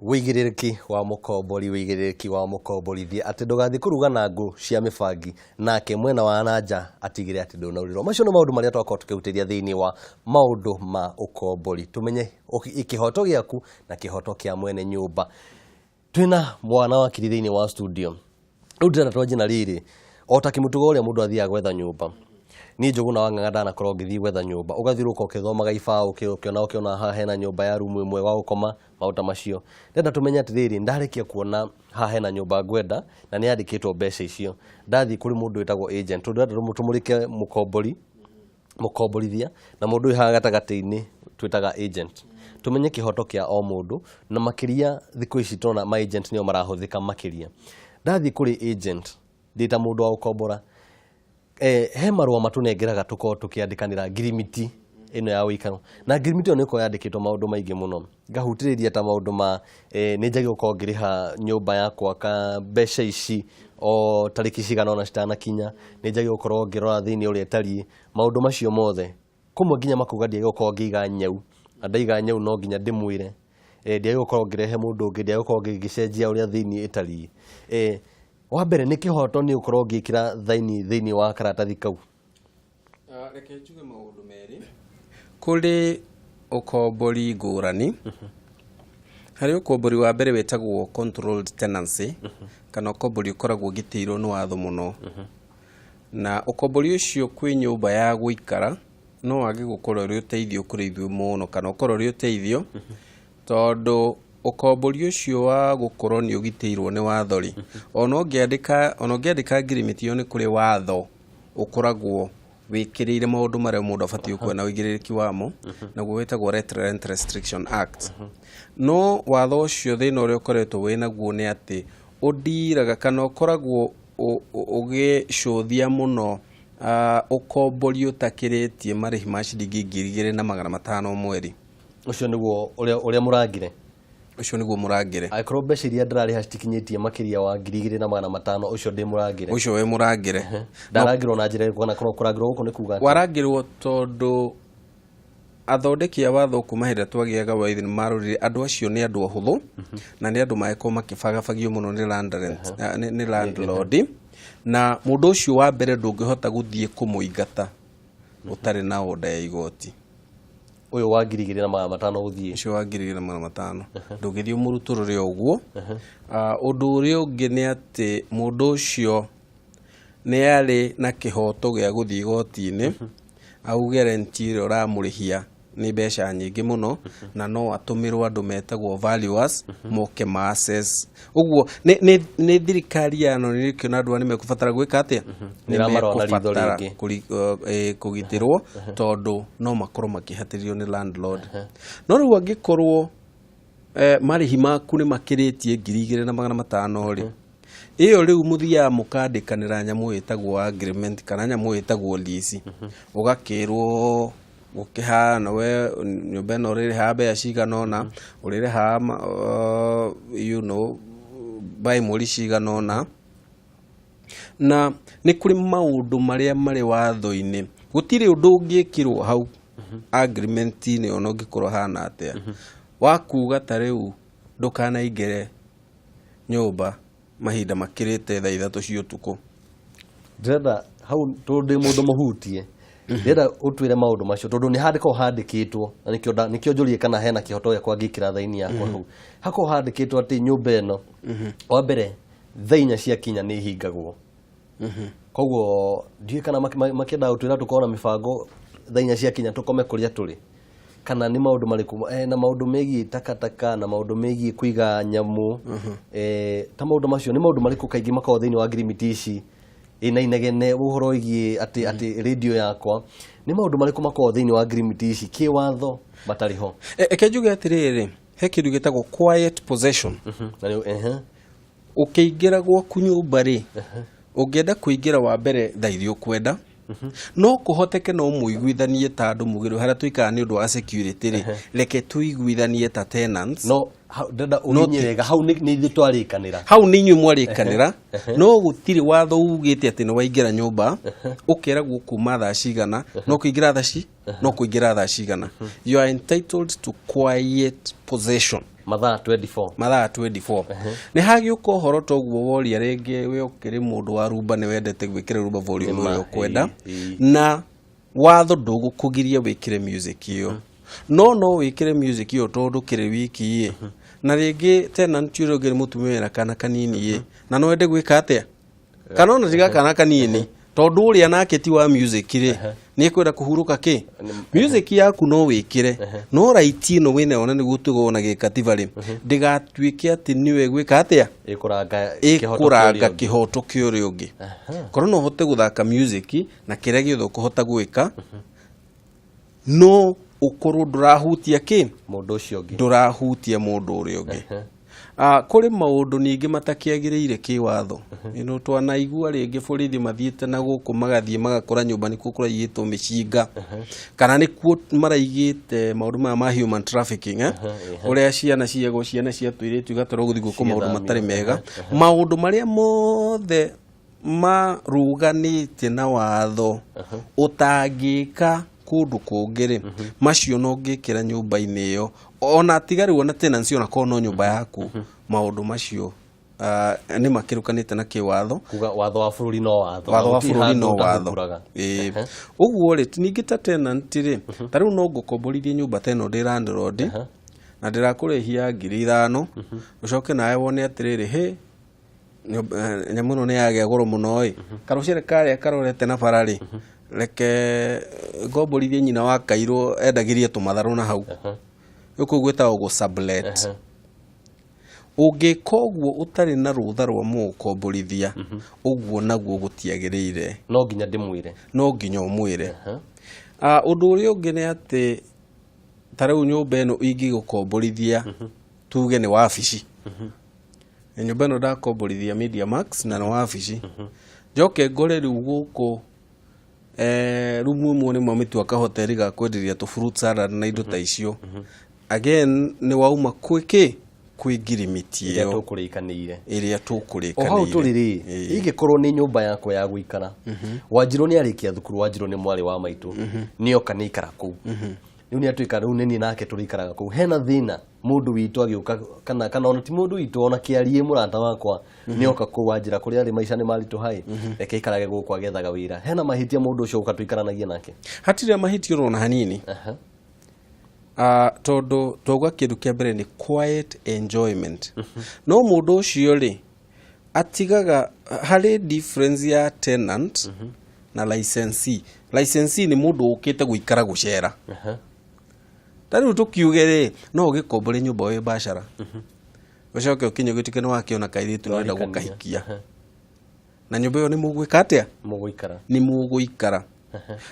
Wĩigĩrĩrĩki wa mũkomborithia atĩ ndũgathiĩ kũruga na ngũ cia mĩbangi nake mwena wa nanja atigĩre atĩ ndũnaurĩrwo. Macio nĩ maũndũ marĩa twakorwo tũkĩhutĩria thĩinĩ wa maũndũ ma ũkombori. Tũmenye kĩhoto gĩaku na kĩhoto kĩa mwene nyũmba. Twĩna mwana wa kiri thĩinĩ wa studio. Rĩu ndĩrenda twanjie na rĩrĩ, o ta kĩmũtugo ũrĩa mũndũ athiaga gwetha nyũmba. Niĩ Njũgũna wa Ng'ang'a ndanakorwo ngĩthiĩ gwetha nyũmba. Ũgathiũrũrũka ũkĩthomaga ibaũ ũkĩona haha hena nyũmba ya rumu ĩmwe wa gũkoma, maũndũ macio. Ndĩrenda tũmenye atĩrĩrĩ, ndarĩkia kuona haha hena nyũmba ngwenda na nĩ yandĩkĩtwo mbeca icio. Ndathiĩ kũrĩ mũndũ wĩtagwo agent. Ndĩrenda tũmũrĩke mũkomborithia na mũndũ ũyũ haha gatagatĩ-inĩ twĩtaga agent. Tũmenye kĩhoto kĩa o mũndũ na makĩria thikũ ici tũrona ma agent nĩo marahũthĩka makĩria. Ndathiĩ kũrĩ agent ndĩ ta mũndũ wa gũkombora, he marũa matũnengeraga tũkorwo tũkĩandĩkanĩra ngirimiti ĩno ya ũikaro. Na ngirimiti ĩyo nĩ ĩkoragwo yandĩkĩtwo maũndũ maingĩ mũno. Ngahutĩrĩria ta maũndũ ma nĩ njagĩrĩirwo gũkorwo ngĩrĩha nyũmba yakwa mbeca ici o tarĩki cigana ona citanakinya, nĩ njagĩrĩirwo gũkorwo ngĩrora thĩinĩ ũrĩa ĩtariĩ, maũndũ macio mothe. Kũmwe nginya makuga ndiagĩrĩirwo gũkorwo ngĩiga nyau, na ndaiga nyau no nginya ndĩmwĩre. Ndiagĩrĩirwo gũkorwo ngĩrehe mũndũ ũngĩ, ndiagĩrĩirwo gũkorwo ngĩcenjia ũrĩa thĩinĩ ĩtariĩ. Wa mbere nĩ kĩhoto nĩ ũkorwo ngĩkĩra thaini thĩinĩ wa karatathi kau. Reke njuge maũndũ merĩ. Kũrĩ ũkombori ngũrani. Harĩ ũkombori wa mbere wĩtagwo controlled tenancy, kana ũkombori ũkoragwo ũgitĩirwo nĩ watho mũno. Na ũkombori ũcio kwĩ nyũmba ya gũikara no wage gũkorwo ũrĩ ũteithio kũrĩ ithuĩ mũno, kana ũkorwo ũrĩ ũteithio tondũ ũkombori ũcio wa gũkorwo nĩ ũgitĩirwo nĩ watho rĩ, ona ũngĩandĩka ngirimiti ĩyo nĩ kũrĩ watho ũkoragwo wĩkĩrĩire maũndũ marĩa mũndũ abatiĩ gũkorwo na ũigĩrĩrĩki wamo, naguo wĩtagwo Rent Restriction Act. No watho ũcio thĩna ũrĩa ũkoretwo wĩnaguo nĩ atĩ ũndiraga kana ũkoragwo ũgĩcũthia mũno ũkombori ũtakĩrĩtie marĩhi ma ciringi 2,500 mweri. Ũcio nĩguo ũrĩa mũrangĩre. Ũcio nĩguo mũrangĩre. Angĩkorwo mbeca iria ndĩrarĩha citikinyĩtie makĩria wa 2,500 ũcio ndĩ mũrangĩre. Ũcio wĩ mũrangĩre. Ndarangĩrwo na njĩra ĩrĩkũ, kana kũrangĩrwo gũkũ nĩ kuuga atĩ? Warangĩrwo tondũ athondeki a watho kuma hĩndĩ twagĩaga waithĩ nĩ marorire andũ acio nĩ andũ ahũthũ na nĩ andũ magĩkorwo makĩbagabagio mũno nĩ landlord, na mũndũ ũcio wa mbere ndũngĩhota gũthiĩ kũmũingata ũtarĩ na oda ya igoti. Ũyũ wa 2,500 gũthiĩ. Ũcio wa 2,500 ndũngĩthiĩ mũrutũrũre ũguo. Ũndũ ũrĩa ũngĩ nĩ atĩ mũndũ ũcio nĩ arĩ na kĩhoto gĩa gũthiĩ igoti-inĩ auge renti ĩrĩa ũramũrĩhia nĩ mbeca nyingĩ mũno na no atũmĩrwo andũ metagwo valuers moke ma assess. Ũguo nĩ thirikari ya no nĩ kĩona andũ nĩ mekũbatara gwĩka atĩa, nĩ mekũbatara kũgitĩrwo tondũ no makorwo makĩhatĩrĩrio nĩ landlord. No rĩu angĩkorwo marĩhi maku nĩ makĩrĩtie 2,500 rĩ, ĩyo rĩu mũthiaga mũkandĩkanĩra nyamũ ĩtagwo agreement kana nyamũ ĩtagwo lease, ũgakĩrwo gũkĩhana we nyũmba ĩno ũrĩrĩha mbeca cigana ũna, ũrĩrĩha by mweri cigana ũna. Na nĩ kũrĩ maũndũ marĩa marĩ watho-inĩ, gũtirĩ ũndũ ũngĩkĩrwo hau agreement-inĩ ona ũngĩkorwo hana atĩa. Wakuga ta rĩu ndũkanaingĩre nyũmba mahinda makĩrĩte thaa 3 cia ũtukũ. Ndĩrenda hau tondũ ndĩ mũndũ mũhutie, ndĩrenda ũtwĩre maũndũ macio tondũ nĩ handĩkorwo handĩkĩtwo, na nĩkĩo njũrie kana hena kĩhoto gĩakwa ngĩkĩra thaini yakwa hau. Hakorwo handĩkĩtwo atĩ nyũmba ĩno wa mbere thaa 4 ciakinya nĩ ihingagwo. Koguo ndiũĩ kana makĩenda gũtwĩra tũkorwo na mĩbango thaa 4 ciakinya tũkome kũrĩa tũrĩ, kana nĩ maũndũ marĩkũ na maũndũ megiĩ takataka na maũndũ megiĩ kũiga nyamũ. Ta maũndũ macio nĩ maũndũ marĩkũ kaingĩ makoragwo thĩinĩ wa ngirimiti ici ĩna inegene, ũhoro wĩgiĩ atĩ radio yakwa, nĩ maũndũ marĩkũ makoragwo thĩinĩ wa ngirimiti ici kĩwatho matarĩ ho? Eke njuge atĩrĩrĩ, he kĩndũ gĩtagwo quiet possession. Ũkĩingĩra gwaku nyũmba rĩ, ũngĩenda kũingĩra wa mbere thaa iria ũkwenda, no kũhoteke no mũiguithanie ta andũ mugĩrwo harĩa tũikara nĩ ũndũ wa security rĩ, reke tũiguithanie ta tenants. No ndenda ũmenyerega hau nĩ ithuĩ twarĩkanĩra. Hau nĩ inyuĩ mwarĩkanĩra, no gũtirĩ watho ugĩte atĩ nĩ waingĩra nyũmba ũkeragwo kuma thaa cigana, no kũingĩra thaa cigana. You are entitled to quiet possession. mathaa 24 nĩ hagĩũka ũhoro toguo woria rĩngĩ we ũkĩrĩ mũndũ wa rumba nĩ wendete gwĩkĩra rumba volume ũrĩa ũkwenda na watho ndũgũkũgiria wĩkĩre music ĩyo no wĩkĩre music ĩyo tondũ kĩrĩ wiki na rĩngĩ tenant ũrĩa ũngĩ nĩ mũtumia wĩna kana kanini na no wende gwĩka atĩa kana ona tiga kana kanini tondũ ũrĩa nake ti wa music rĩ nĩ ekwenda kũhurũka kĩ music yaku no wĩkĩre no right ĩno wĩna ona nĩguo tũgwo na gĩkatiba rĩ ndĩgatuĩke atĩ nĩwe gwĩka atĩa ĩkũranga kĩhoto kĩa ũrĩa ũngĩ korwo no ũhote gũthaka music na kĩrĩa gĩothe ũkũhota gwĩka no ũkorwo ndũrahutia kĩ mũndũ ũcio ũngĩ ndũrahutia mũndũ ũrĩa ũngĩ kũrĩ maũndũ ningĩ matakĩagĩrĩire kĩwatho ĩno twanaigua rĩngĩ borithi mathiĩte na gũkũ magathiĩ magakora nyũmba nĩkuo kũraigĩtwo mĩcinga kana nĩkuo maraigĩte maũndũ maya ma human trafficking ũrĩa ciana ciagwo ciana cia tũirĩtu igatwarwo gũthiĩ gwĩkwo maũndũ matarĩ mega maũndũ marĩa mothe maruganĩte na watho ũtangĩka kũndũ kũngĩ macio no ngĩkĩra nyũmba-inĩ ĩyo ona tiga rĩu ona tenancy ona korwo no nyũmba yaku maũndũ macio nĩ makĩrũkanĩte na kĩwatho watho wa bũrũri no watho ũguo rĩ ningĩ ta tenant rĩ ta rĩu no ngũkomborithie nyũmba ta ĩno ndĩ landlord na ndĩrakũrĩhia 5,000 ũcoke nawe wone atĩrĩrĩ nyamũ ĩno nĩ yagĩa goro mũno karũciarĩ karĩa karorete na bara rĩ reke ngomborithie nyina wa Kairũ endagĩrie tũmatharũ na hau ũkũ gwĩtagwo gũ-sublet ũngĩka ũguo ũtarĩ na rũtha rwa mũkomborithia ũguo naguo gũtiagĩrĩire no nginya ndĩmwĩre ũndũ ũrĩa ũngĩ nĩ atĩ ta rĩu nyũmba ĩno ingĩgũkomborithia tuge nĩ wabici nyũmba ĩno ndakomborithia Media Max na nĩ wabici njoke ngore rĩu gũkũ rumu ĩmwe nĩ mamĩtua kahoteri ga kwenderia tũ fruit salad na indo ta icio again nĩ wauma kwĩ ngirimiti ĩyo ĩrĩa tũkũrĩkanĩire o hau tũrĩ ingĩkorwo nĩ nyũmba yakwa ya gũikara Wanjirũ nĩ arĩkia thukuru Wanjirũ nĩ mwarĩ wa maitũ nĩoka nĩ ikara kũu rĩu nĩ atuĩka rĩu nĩ niĩ nake tũrĩikaraga kũu hena thĩna mũndũ witũ agĩũka kana ona ti mũndũ witũ ona kĩarie mũrata wakwa nĩoka kũu Wanjĩra kũrĩa arĩ maica nĩ maritũhaĩ reke ikarage gũkũ agethaga wĩra hena mahĩtia mũndũ ũcio ũka tũikaranagia nake hatirĩ mahĩtia ona hanini tondũ twauga kĩndũ kĩa mbere nĩ quiet enjoyment no mũndũ ũcio rĩ atigaga harĩ difference ya tenant na licensee nĩ mũndũ ũkĩte gũikara gũcera tarĩu tũkiuge rĩ no ũgĩkombore nyũmba wĩ bacara ũcoke ũkinye gĩtuĩke nĩ wakĩona kairĩtu nĩ wenda gũkahikia na nyũmba ĩyo nĩ mũgwĩka atĩa nĩ mũgũikara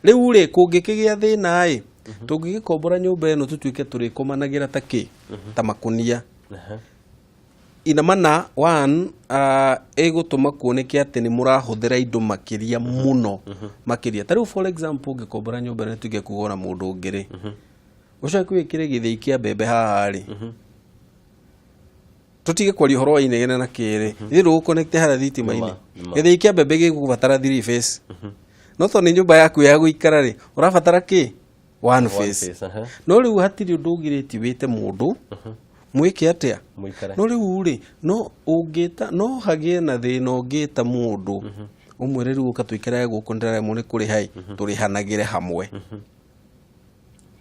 rĩu rĩ kũngĩkĩgĩa thĩna tũngĩgĩkombora nyũmba ĩno tũtuĩke tũrĩkomanagĩra ta makũnia ina mana ĩgũtũma kuoneke atĩ nĩ mũrahũthĩra indo makĩria mũno makĩria ta rĩu for example ũngĩkombora nyũmba ĩno tuge kuga na mũndũ ũngĩ rĩ ũcoke wĩkĩre gĩthĩi kĩa mbembe haha rĩ tũtige kwaria ũhoro wa inegene na kĩrĩ ithĩ ndũgũconnect harĩa thitima-inĩ gĩthĩi kĩa mbembe gĩgũbatara 3 phase no tondũ nĩ nyũmba yaku ya gũikara rĩ ũrabatara kĩ 1 phase no rĩu hatirĩ ũndũ ũgirĩti wĩte mũndũ mwĩke atĩa no rĩu rĩ no hagĩe na thĩna ũngĩta mũndũ ũmwĩre rĩu ũka tũikarage gũkũ ndĩraremwo nĩ kũrĩha tũrĩhanagĩre hamwe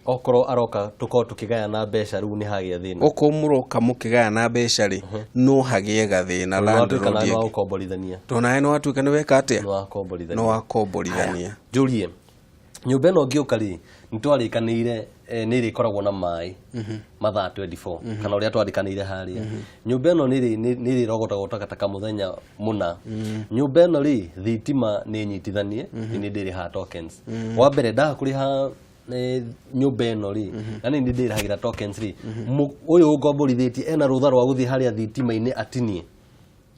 okorwo aroka tũkorwo tũkĩgayana mbeca rĩu nĩ hagĩa thĩna okorwo mũroka mũkĩgayana mbeca rĩ no hagĩe gathĩna tondũ nawe nĩ watuĩka nĩ weka atĩa nĩ wakomborithania njũrie nyũmba ĩno ngĩũka rĩ nĩ twarĩkanĩire nĩ ĩrĩkoragwo na maĩ mathaa 24 kana ũrĩa twarĩkanĩire harĩa nyũmba ĩno nĩ ĩrĩrogotagwo takataka mũthenya mũna nyũmba ĩno rĩ thitima nĩ nyitithanie nĩ ndĩrĩhaga tokens wa mbere ndaga kũrĩha nyũmba ĩno rĩ na nĩ ndĩrĩhagĩra tokens rĩ ũyũ ngomborithĩtie ena rũtha rwa gũthiĩ harĩa thitima-inĩ atinie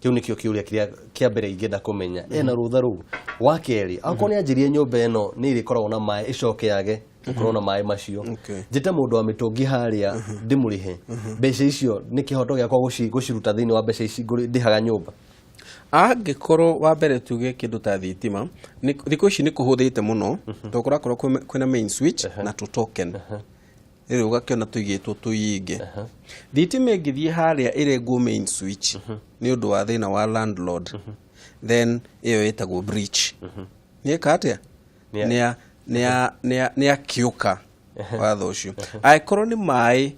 kĩu nĩkĩo kĩũria kĩa mbere ingĩenda kũmenya ena rũtha rũu wa kerĩ akorwo nĩ anjĩrie nyũmba ĩno nĩ ĩrĩkoragwo na maĩ ĩcoke yage gũkorwo na maĩ macio njĩte mũndũ wa mĩtũngi harĩa ndĩmũrĩhe mbeca icio nĩ kĩhoto gĩakwa gũciruta thĩinĩ wa mbeca ici ndĩhaga nyũmba angĩkorwo wa mbere tuge kĩndũ ta thitima thikũ ici nĩ kũhũthĩte mũno tondũ kũrakorwo kwĩna main switch na tũ token ire ugakiona tuigitwo tuinge thitima ingithie haria irengwo main switch ni undu wa thina wa landlord then iyo itagwo breach ni katia ni akiuka watho ucio aikorwo ni mai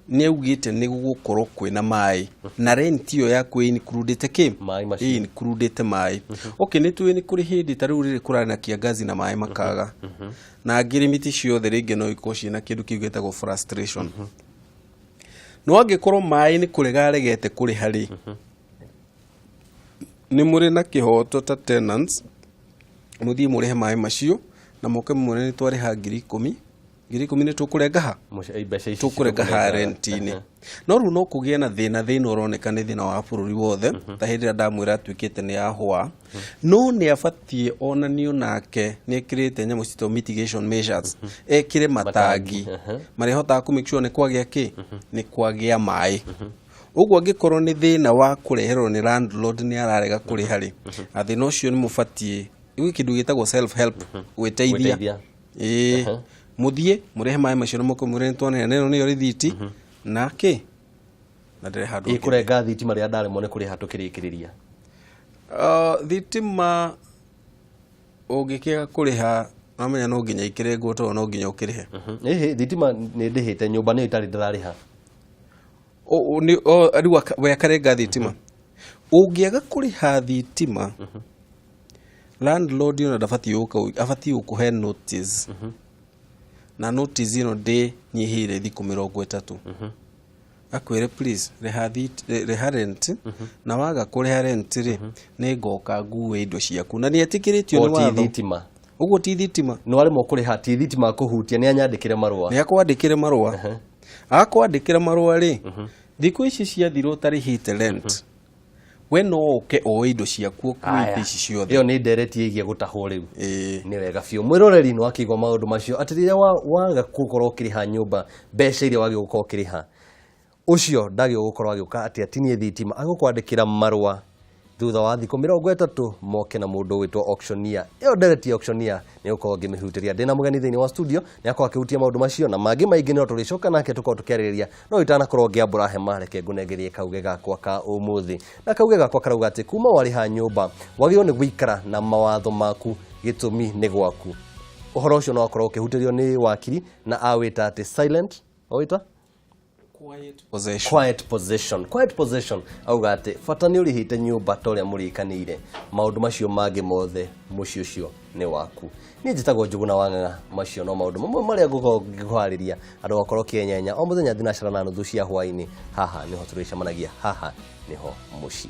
ni augite ni gukorwo kwina mai na rent iyo yaku includete ki includete mai okay ni tuwe ni kuri hindi tariu riri kurana na kiangazi na mai makaga na ngirimiti ciothe ringi no ikoshi na kindu kigetagwo frustration no angikorwo mai ni kurega regete kuri hari ni muri na kihoto ta tenants muthii murihe mai macio na moke mure ni twariha 10,000 ni tukurenga ha tukurenga ha rentini no ru no kugie na thina uroneka ni thina wa bururi wothe ta hindi ndamwira atwikite ni ahwa no ni abatie onanio nake ni ekirite nyamu cito mitigation measures ekire matangi mari hota ku make sure ni kwagia ki ni kwagia mai uguo angikorwo ni thina wa kureherwo ni landlord ni ararega kuri hari athina ucio ni mubatie igu kindu gitagwo self help gwiteithia muthie murehe mai macio moko mure ntwane neno ni orithiti na ki na ndire handu ikurenga thitima ria ndare mone kuri hatukirikiriria thitima ugikiga kuriha amenya no nginya ikirengwo to no nginya ukirihe thitima ni ndihite nyumba ni itari ndirariha riu we akarenga thitima ungiaga kuriha thitima landlord yona abati ukuhe notice na notice ino de nyihire thiku 30 akwire please reha rent na waga kuriha rent ri ni ngoka nguwe indo ciaku na ni etikiritio ni watho thitima uguo ti thitima no ari mo kuriha ti thitima kuhutia ni anyandikire marua ni akwandikire marua akwandikire marua ri thiku ici ciathirwo tarihite rent we no oke o indo ciaku kuithi ici ciothe iyo ni ndereti igie gutahwo riu ni wega biu mwiroreri no akigwa maundu macio atiriria waga gukorwo kiriha nyumba mbeca iria wagi gukorwo kiriha ucio ndagi gukorwo agiuka ati atinie thitima agukwandikira marua thutha wa thiku 30 moke na mundu witwo auctioneer iyo ndereti auctioneer ni ukorwo ngimihutiria ndina mugeni thiini wa studio ni akwa akihutia maundu macio na magi maingi no turicoka nake tukorwo tukiaririria no itana korwo ngiambura hema reke ngunegerie kauge gakwa ka umuthi na kauge gakwa karauga ati kuma wari ha nyumba wagio ni gwikara na mawatho maku gitumi ni gwaku uhoro ucio no akorwo ukihutirio ni wakiri na awita ati silent owita quiet possession auga ati fatani urihite nyumba toria murikanire maundu macio magi mothe mucio cio ni waku ni njitagwo Njuguna Wang'ang'a macio no maundu mamwe maria nguhariria andu akorwo kinyenya o muthenya thinacara na nuthu cia hwaini haha niho turicemanagia haha niho muci